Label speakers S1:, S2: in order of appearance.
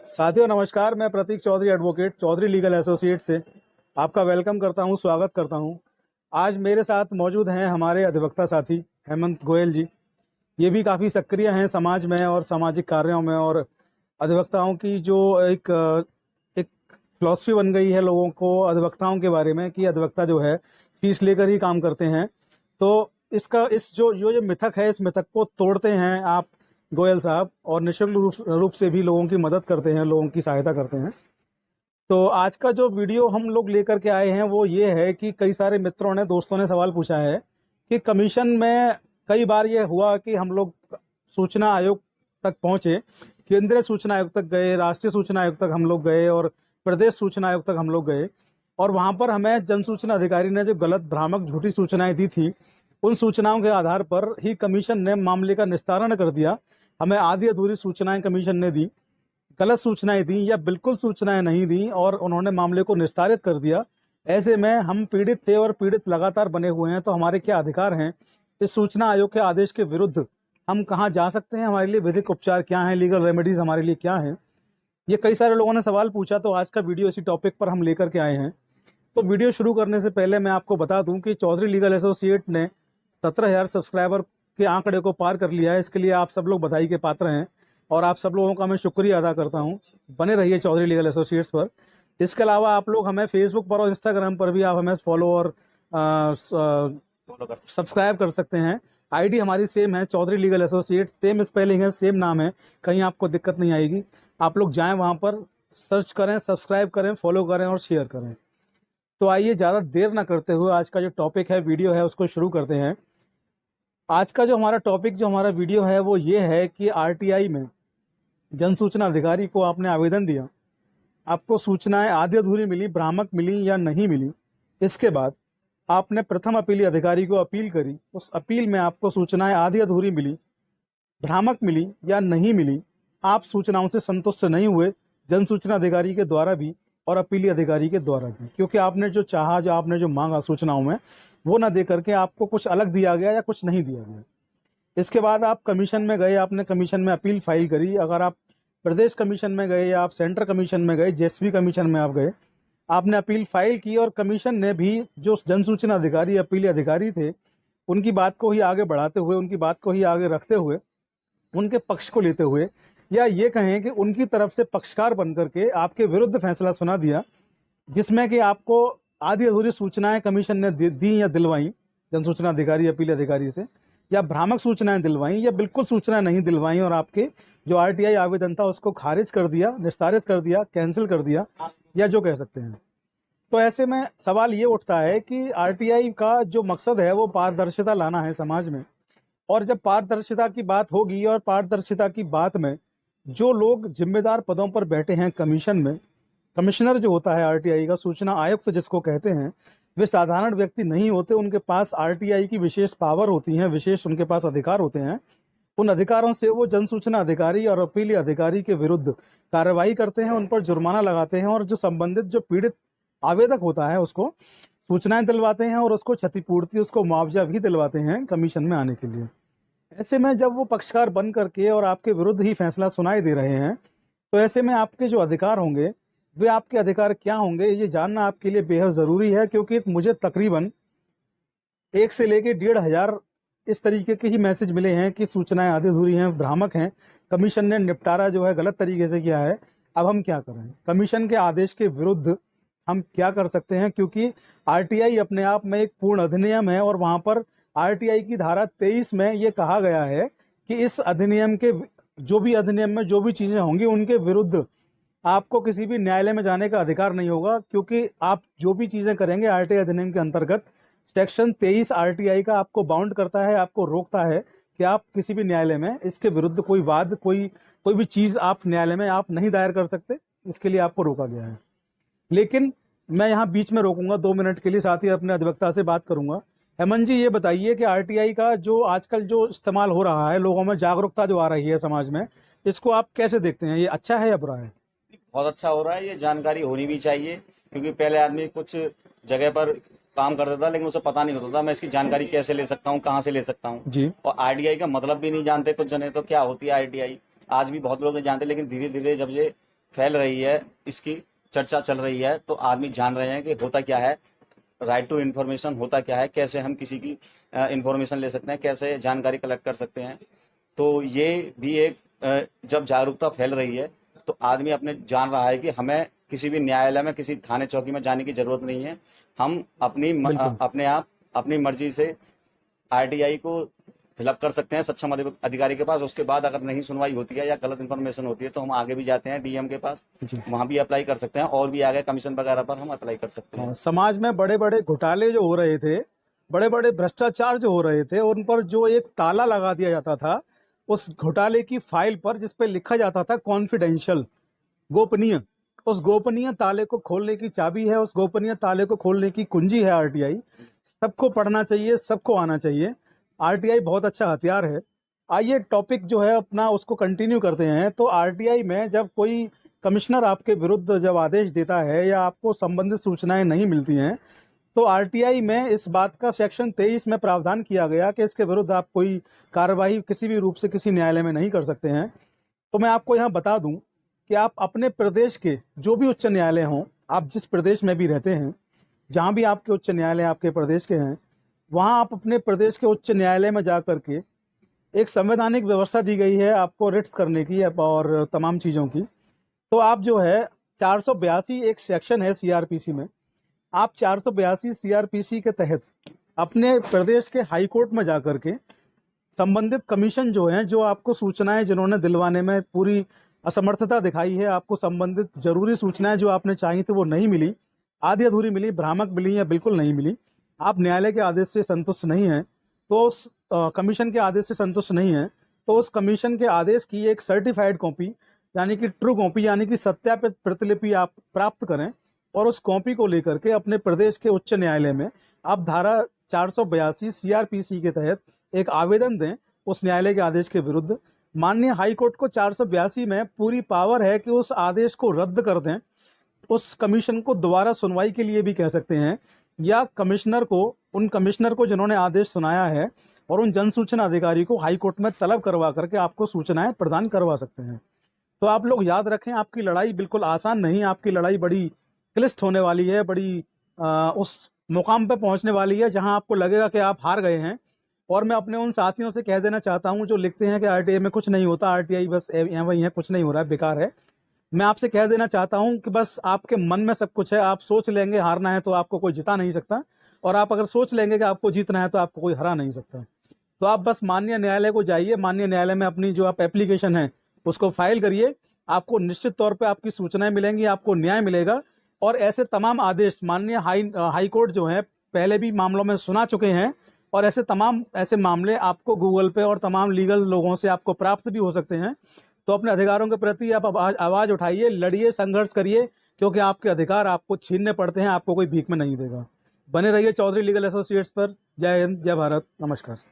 S1: साथियों नमस्कार। मैं Prateek Chaudhary advocate Chaudhary legal associate से आपका वेलकम करता हूं, स्वागत करता हूं। आज मेरे साथ मौजूद हैं हमारे अधिवक्ता साथी हेमंत गोयल जी। ये भी काफ़ी सक्रिय हैं समाज में और सामाजिक कार्यों में, और अधिवक्ताओं की जो एक फिलॉसफी बन गई है लोगों को अधिवक्ताओं के बारे में कि अधिवक्ता जो है फीस लेकर ही काम करते हैं। तो इसका इस जो मिथक है, इस मिथक को तोड़ते हैं आप गोयल साहब, और निःशुल्क रूप से भी लोगों की मदद करते हैं, लोगों की सहायता करते हैं। तो आज का जो वीडियो हम लोग लेकर के आए हैं वो ये है कि कई सारे मित्रों ने, दोस्तों ने सवाल पूछा है कि कमीशन में कई बार ये हुआ कि हम लोग सूचना आयोग तक पहुंचे, केंद्रीय सूचना आयोग तक गए, राष्ट्रीय सूचना आयोग तक हम लोग गए और प्रदेश सूचना आयोग तक हम लोग गए, और वहां पर हमें जन सूचना अधिकारी ने जो गलत, भ्रामक, झूठी सूचनाएं दी थी, उन सूचनाओं के आधार पर ही कमीशन ने मामले का निस्तारण कर दिया। हमें आधी अधूरी सूचनाएं कमीशन ने दी, गलत सूचनाएं दी या बिल्कुल सूचनाएं नहीं दी, और उन्होंने मामले को निस्तारित कर दिया। ऐसे में हम पीड़ित थे और पीड़ित लगातार बने हुए हैं। तो हमारे क्या अधिकार हैं, इस सूचना आयोग के आदेश के विरुद्ध हम कहाँ जा सकते हैं, हमारे लिए विधिक उपचार क्या है, लीगल रेमेडीज हमारे लिए क्या है, ये कई सारे लोगों ने सवाल पूछा। तो आज का वीडियो इसी टॉपिक पर हम लेकर के आए हैं। तो वीडियो शुरू करने से पहले मैं आपको बता दूं कि चौधरी लीगल एसोसिएट ने 17,000 सब्सक्राइबर के आंकड़े को पार कर लिया है। इसके लिए आप सब लोग बधाई के पात्र हैं और आप सब लोगों का मैं शुक्रिया अदा करता हूं। बने रहिए चौधरी लीगल एसोसिएट्स पर। इसके अलावा आप लोग हमें फेसबुक पर और इंस्टाग्राम पर भी आप हमें फॉलो और सब्सक्राइब कर सकते हैं। आईडी हमारी सेम है, Chaudhary legal associate, same spelling है, सेम नाम है, कहीं आपको दिक्कत नहीं आएगी। आप लोग जाएं वहां पर, सर्च करें, सब्सक्राइब करें, फॉलो करें और शेयर करें। तो आइए ज़्यादा देर ना करते हुए आज का जो टॉपिक है, वीडियो है, उसको शुरू करते हैं। आज का जो हमारा टॉपिक, जो हमारा वीडियो है वो ये है कि आरटीआई में जन सूचना अधिकारी को आपने आवेदन दिया, आपको सूचनाएं आधी अधूरी मिली, भ्रामक मिली या नहीं मिली। इसके बाद आपने प्रथम अपीली अधिकारी को अपील करी, उस अपील में आपको सूचनाएं आधी अधूरी मिली, भ्रामक मिली या नहीं मिली, आप सूचनाओं से संतुष्ट नहीं हुए, जन सूचना अधिकारी के द्वारा भी और अपीली अधिकारी के द्वारा भी, क्योंकि आपने जो चाहा, जो आपने जो मांगा सूचनाओं में, वो ना दे करके आपको कुछ अलग दिया गया या कुछ नहीं दिया गया। इसके बाद आप कमीशन में गए, आपने कमीशन में अपील फाइल करी। अगर आप प्रदेश कमीशन में गए या आप सेंट्रल कमीशन में गए, जेएसपी कमीशन में आप गए, आपने अपील फाइल की, और कमीशन ने भी जो जन सूचना अधिकारी, अपीली अधिकारी थे, उनकी बात को ही आगे बढ़ाते हुए, उनकी बात को ही आगे रखते हुए, उनके पक्ष को लेते हुए, या ये कहें कि उनकी तरफ से पक्षकार बन करके आपके विरुद्ध फैसला सुना दिया, जिसमें कि आपको आधी अधूरी सूचनाएं कमीशन ने दी या दिलवाई जन सूचना अधिकारी, अपील अधिकारी से, या भ्रामक सूचनाएं दिलवाई या बिल्कुल सूचना नहीं दिलवाई, और आपके जो आरटीआई आवेदन था उसको खारिज कर दिया, निस्तारित कर दिया, कैंसिल कर दिया, या जो कह सकते हैं। तो ऐसे में सवाल ये उठता है कि आरटीआई का जो मकसद है वो पारदर्शिता लाना है समाज में, और जब पारदर्शिता की बात होगी और पारदर्शिता की बात में जो लोग जिम्मेदार पदों पर बैठे हैं कमीशन में, कमिश्नर जो होता है आरटीआई का, सूचना आयुक्त जिसको कहते हैं, वे साधारण व्यक्ति नहीं होते। उनके पास आरटीआई की विशेष पावर होती है, विशेष उनके पास अधिकार होते हैं। उन अधिकारों से वो जन सूचना अधिकारी और अपीली अधिकारी के विरुद्ध कार्रवाई करते हैं, उन पर जुर्माना लगाते हैं, और जो संबंधित, जो पीड़ित आवेदक होता है उसको सूचनाएं दिलवाते हैं, और उसको क्षतिपूर्ति, उसको मुआवजा भी दिलवाते हैं कमीशन में आने के लिए। ऐसे में जब वो पक्षकार बन करके और आपके विरुद्ध ही फैसला सुनाई दे रहे हैं, तो ऐसे में आपके जो अधिकार होंगे, वे आपके अधिकार क्या होंगे, ये जानना आपके लिए बेहद ज़रूरी है। क्योंकि मुझे तकरीबन 1 से लेके 1,500 इस तरीके के ही मैसेज मिले हैं कि सूचनाएं आधी अधूरी हैं, भ्रामक हैं, कमीशन ने निपटारा जो है गलत तरीके से किया है, अब हम क्या करें, कमीशन के आदेश के विरुद्ध हम क्या कर सकते हैं। क्योंकि आरटीआई अपने आप में एक पूर्ण अधिनियम है, और वहाँ पर आरटीआई की धारा 23 में ये कहा गया है कि इस अधिनियम के, जो भी अधिनियम में जो भी चीज़ें होंगी, उनके विरुद्ध आपको किसी भी न्यायालय में जाने का अधिकार नहीं होगा। क्योंकि आप जो भी चीज़ें करेंगे आरटीआई अधिनियम के अंतर्गत, सेक्शन 23 आरटीआई का आपको बाउंड करता है, आपको रोकता है कि आप किसी भी न्यायालय में इसके विरुद्ध कोई वाद, कोई भी चीज़ आप न्यायालय में आप नहीं दायर कर सकते। इसके लिए आपको रोका गया है। लेकिन मैं यहाँ बीच में रोकूंगा 2 मिनट के लिए, साथ ही अपने अधिवक्ता से बात करूंगा। हेमंत जी, ये बताइए कि आरटीआई का जो आजकल जो इस्तेमाल हो रहा है, लोगों में जागरूकता जो आ रही है समाज में, इसको आप कैसे देखते हैं, ये अच्छा है या बुरा है?
S2: बहुत अच्छा हो रहा है। ये जानकारी होनी भी चाहिए, क्योंकि पहले आदमी कुछ जगह पर काम करता था लेकिन उसे पता नहीं होता था मैं इसकी जानकारी कैसे ले सकता हूँ, कहाँ से ले सकता हूँ
S1: जी।
S2: और आरटीआई का मतलब भी नहीं जानते कुछ जने, तो क्या होती है आरटीआई आज भी बहुत लोग नहीं जानते। लेकिन धीरे धीरे जब ये फैल रही है, इसकी चर्चा चल रही है, तो आदमी जान रहे हैं कि होता क्या है, राइट टू इन्फॉर्मेशन होता क्या है, कैसे हम किसी की इन्फॉर्मेशन ले सकते हैं, कैसे जानकारी कलेक्ट कर सकते हैं। तो ये भी एक जब जागरूकता फैल रही है तो आदमी अपने जान रहा है कि हमें किसी भी न्यायालय में, किसी थाने चौकी में जाने की जरूरत नहीं है। हम
S1: बिल्कुल।
S2: अपने आप अपनी मर्जी से आरटीआई को फिलअप कर सकते हैं सक्षम अधिकारी के पास। उसके बाद अगर नहीं सुनवाई होती है या गलत इन्फॉर्मेशन होती है तो हम आगे भी जाते हैं डीएम के पास,
S1: जी।
S2: वहां भी अप्लाई कर सकते हैं, और भी आगे कमीशन वगैरह पर हम अप्लाई कर सकते हैं।
S1: समाज में बड़े बड़े घोटाले जो हो रहे थे, बड़े बड़े भ्रष्टाचार जो हो रहे थे, उन पर जो एक ताला लगा दिया जाता था उस घोटाले की फाइल पर, जिस पे लिखा जाता था कॉन्फिडेंशियल, गोपनीय, उस गोपनीय ताले को खोलने की चाबी है, उस गोपनीय ताले को खोलने की कुंजी है आरटीआई। सबको पढ़ना चाहिए, सबको आना चाहिए। आरटीआई बहुत अच्छा हथियार है। आइए टॉपिक जो है अपना उसको कंटिन्यू करते हैं। तो आरटीआई में जब कोई कमिश्नर आपके विरुद्ध जब आदेश देता है या आपको संबंधित सूचनाएं नहीं मिलती हैं, तो आरटीआई में इस बात का सेक्शन 23 में प्रावधान किया गया कि इसके विरुद्ध आप कोई कार्रवाई किसी भी रूप से किसी न्यायालय में नहीं कर सकते हैं। तो मैं आपको यहाँ बता दूं कि आप अपने प्रदेश के जो भी उच्च न्यायालय हों, आप जिस प्रदेश में भी रहते हैं, जहाँ भी आपके उच्च न्यायालय आपके प्रदेश के हैं, वहाँ आप अपने प्रदेश के उच्च न्यायालय में जा करके, एक संवैधानिक व्यवस्था दी गई है आपको रिट्स करने की और तमाम चीज़ों की। तो आप जो है 482 एक सेक्शन है सीआरपीसी में, आप 482 सीआरपीसी के तहत अपने प्रदेश के हाई कोर्ट में जा करके संबंधित कमीशन जो है, जो आपको सूचनाएं जिन्होंने दिलवाने में पूरी असमर्थता दिखाई है, आपको संबंधित जरूरी सूचनाएं जो आपने चाही थी वो नहीं मिली, आधी अधूरी मिली, भ्रामक मिली या बिल्कुल नहीं मिली, आप न्यायालय के आदेश से संतुष्ट नहीं हैं, तो उस कमीशन के आदेश से संतुष्ट नहीं हैं, तो उस कमीशन के आदेश की एक सर्टिफाइड कॉपी, यानी कि ट्रू कॉपी, यानी कि सत्यापित प्रतिलिपि आप प्राप्त करें और उस कॉपी को लेकर के अपने प्रदेश के उच्च न्यायालय में आप धारा 482 सीआरपीसी के तहत एक आवेदन दें उस न्यायालय के आदेश के विरुद्ध। माननीय हाई कोर्ट को 482 में पूरी पावर है कि उस आदेश को रद्द कर दें, उस कमीशन को दोबारा सुनवाई के लिए भी कह सकते हैं, या कमिश्नर को, उन कमिश्नर को जिन्होंने आदेश सुनाया है और उन जन सूचना अधिकारी को हाई कोर्ट में तलब करवा करके आपको सूचनाएं प्रदान करवा सकते हैं। तो आप लोग याद रखें, आपकी लड़ाई बिल्कुल आसान नहीं, आपकी लड़ाई बड़ी क्लिष्ट होने वाली है, बड़ी उस मुकाम पे पहुंचने वाली है जहां आपको लगेगा कि आप हार गए हैं। और मैं अपने उन साथियों से कह देना चाहता हूं जो लिखते हैं कि आरटीआई में कुछ नहीं होता, आरटीआई बस यहाँ वही है, कुछ नहीं हो रहा है, बेकार है। मैं आपसे कह देना चाहता हूं कि बस आपके मन में सब कुछ है। आप सोच लेंगे हारना है तो आपको कोई जिता नहीं सकता, और आप अगर सोच लेंगे कि आपको जीतना है तो आपको कोई हरा नहीं सकता। तो आप बस माननीय न्यायालय को जाइए, माननीय न्यायालय में अपनी जो आप एप्लीकेशन है उसको फाइल करिए, आपको निश्चित तौर पे आपकी सूचनाएं मिलेंगी, आपको न्याय मिलेगा। और ऐसे तमाम आदेश माननीय हाई कोर्ट जो है पहले भी मामलों में सुना चुके हैं, और ऐसे तमाम ऐसे मामले आपको गूगल पे और तमाम लीगल लोगों से आपको प्राप्त भी हो सकते हैं। तो अपने अधिकारों के प्रति आप आवाज उठाइए, लड़िए, संघर्ष करिए, क्योंकि आपके अधिकार आपको छीनने पड़ते हैं, आपको कोई भीख में नहीं देगा। बने रहिए चौधरी लीगल एसोसिएट्स पर। जय हिंद, जय भारत, नमस्कार।